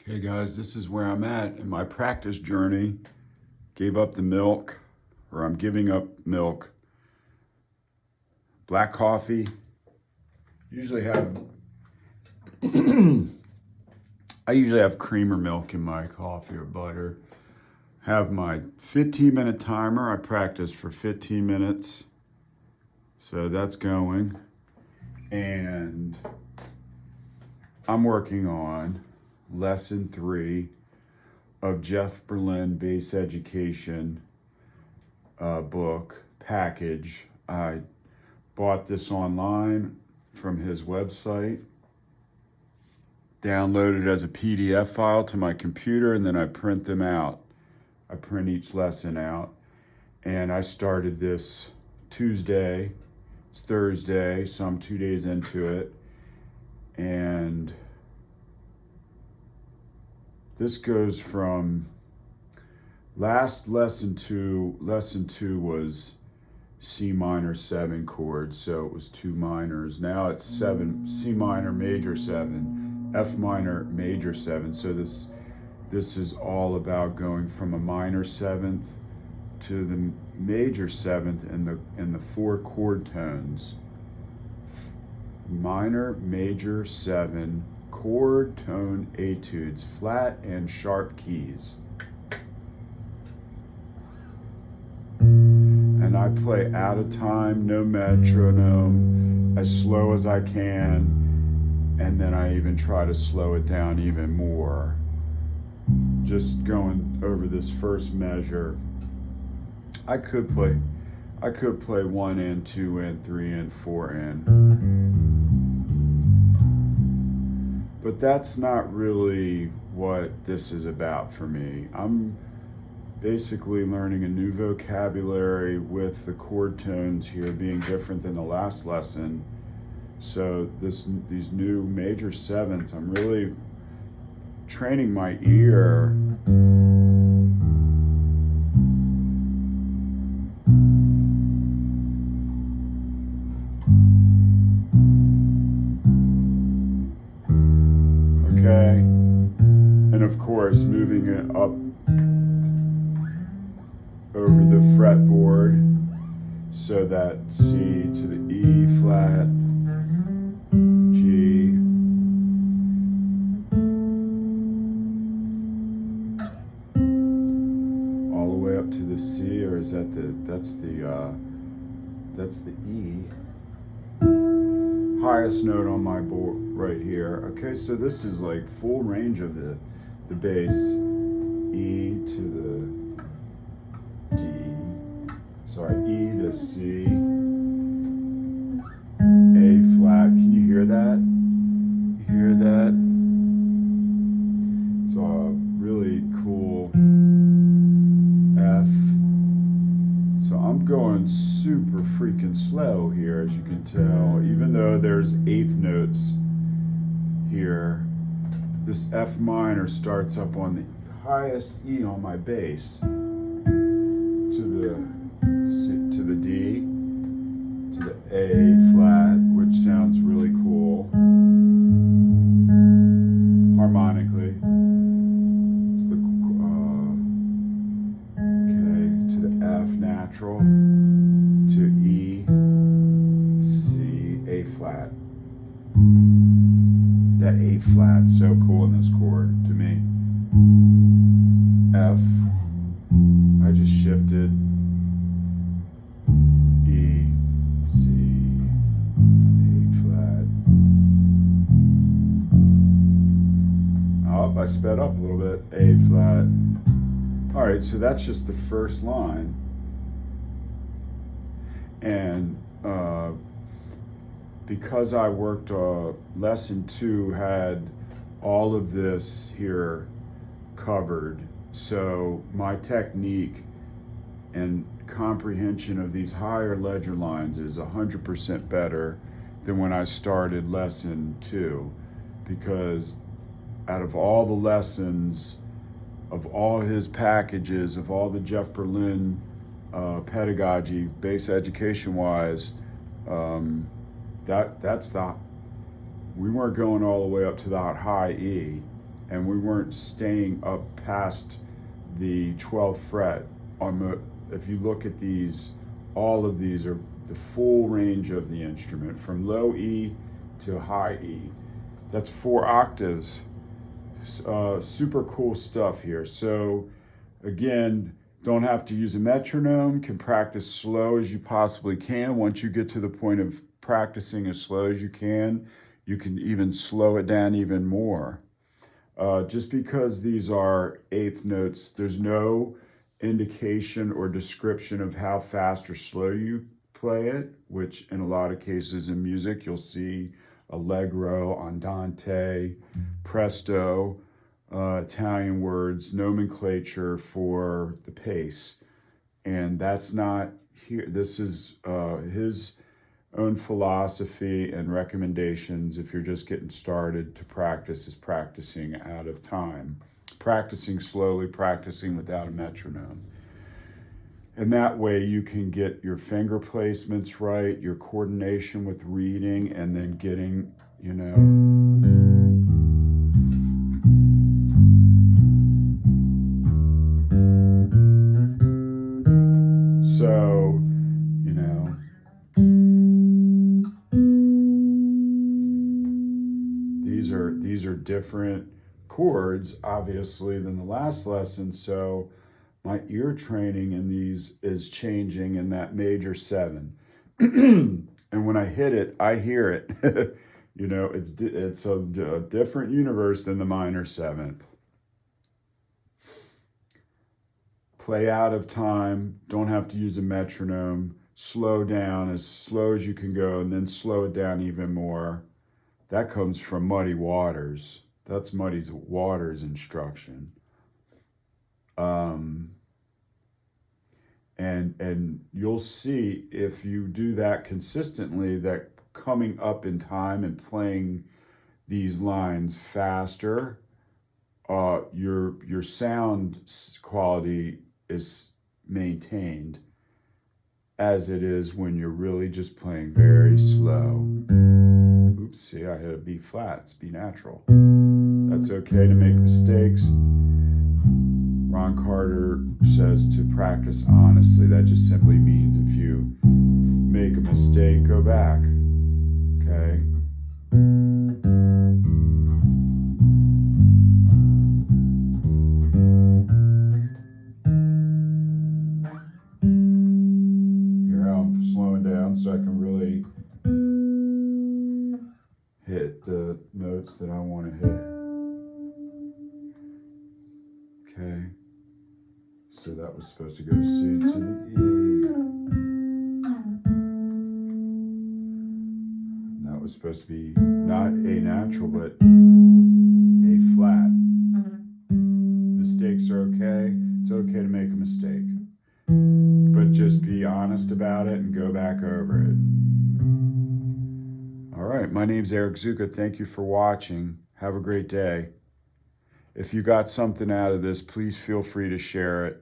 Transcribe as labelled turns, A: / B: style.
A: Okay guys, this is where I'm at in my practice journey. Gave up the milk, or I'm giving up milk. Black coffee. Usually have, I usually have cream or milk in my coffee or butter. Have my 15-minute timer. I practice for 15 minutes. So that's going. And I'm working on lesson 3 of Jeff Berlin Bass Education book package. I bought this online from his website, downloaded it as a PDF file to my computer, and then I print them out. I print each lesson out, and I started this Tuesday. It's Thursday, so I'm 2 days into it, and this goes from lesson two was C minor 7 chords, so it was 2 minors. Now it's 7, C minor major 7, F minor major 7. So this is all about going from a minor 7th to the major 7th in the 4 chord tones. Minor, major 7, chord tone etudes, flat and sharp keys. And I play out of time, no metronome, as slow as I can, and then I even try to slow it down even more. Just going over this first measure. I could play 1 and 2 and 3 and 4 and, but that's not really what this is about for me. I'm basically learning a new vocabulary with the chord tones here being different than the last lesson. So these new major 7ths, I'm really training my ear okay, and of course moving it up over the fretboard so that C to the E flat, G, all the way up to the C, or is that that's the E, highest note on my board right here. Okay, so this is like full range of the bass, E to the D, sorry, E to C, A flat. Can you hear that? You hear that? It's a really cool F. So I'm going super freaking slow here, as you can tell, even though there's 8th notes here. This F minor starts up on the highest E on my bass, to the D, to the A flat, which sounds really cool harmonically. It's the okay, to the F natural, to E, C, A flat. That A flat, so cool in this chord to me. F, I just shifted. E, C, A flat. Oh, I sped up a little bit. A flat. All right, so that's just the first line. And because I worked lesson 2 had all of this here covered, so my technique and comprehension of these higher ledger lines is 100% better than when I started lesson 2, because out of all the lessons, of all his packages, of all the Jeff Berlin pedagogy, bass education wise, that's the we weren't going all the way up to that high E. and we weren't staying up past the 12th fret. If you look at these, all of these are the full range of the instrument, from low E to high E. That's 4 octaves. Super cool stuff here. So again, don't have to use a metronome, can practice slow as you possibly can. Once you get to the point of practicing as slow as you can even slow it down even more. Just because these are eighth notes, there's no indication or description of how fast or slow you play it, which in a lot of cases in music, you'll see allegro, andante, presto, Italian words, nomenclature for the pace. And that's not here. This is his own philosophy and recommendations if you're just getting started to practice, is practicing out of time, practicing slowly, practicing without a metronome. And that way you can get your finger placements right, your coordination with reading, and then getting, you know, so, you know, these are different chords, obviously, than the last lesson. So my ear training in these is changing in that major 7. And when I hit it, I hear it. You know, it's a different universe than the minor 7th. Play out of time, don't have to use a metronome, slow down as slow as you can go, and then slow it down even more. That comes from Muddy Waters. That's Muddy Waters' instruction. And you'll see if you do that consistently, that coming up in time and playing these lines faster, your sound quality is maintained as it is when you're really just playing very slow. Oops, see, I hit a B flat, it's B natural. That's okay to make mistakes. Ron Carter says to practice honestly. That just simply means if you make a mistake, go back, okay? So I can really hit the notes that I want to hit. Okay. So that was supposed to go C to the E. That was supposed to be not A natural, but A flat. Mistakes are okay. It's okay to make a mistake. But just be honest about it and go back over it. All right, my name's Eric Zuka. Thank you for watching. Have a great day. If you got something out of this, please feel free to share it.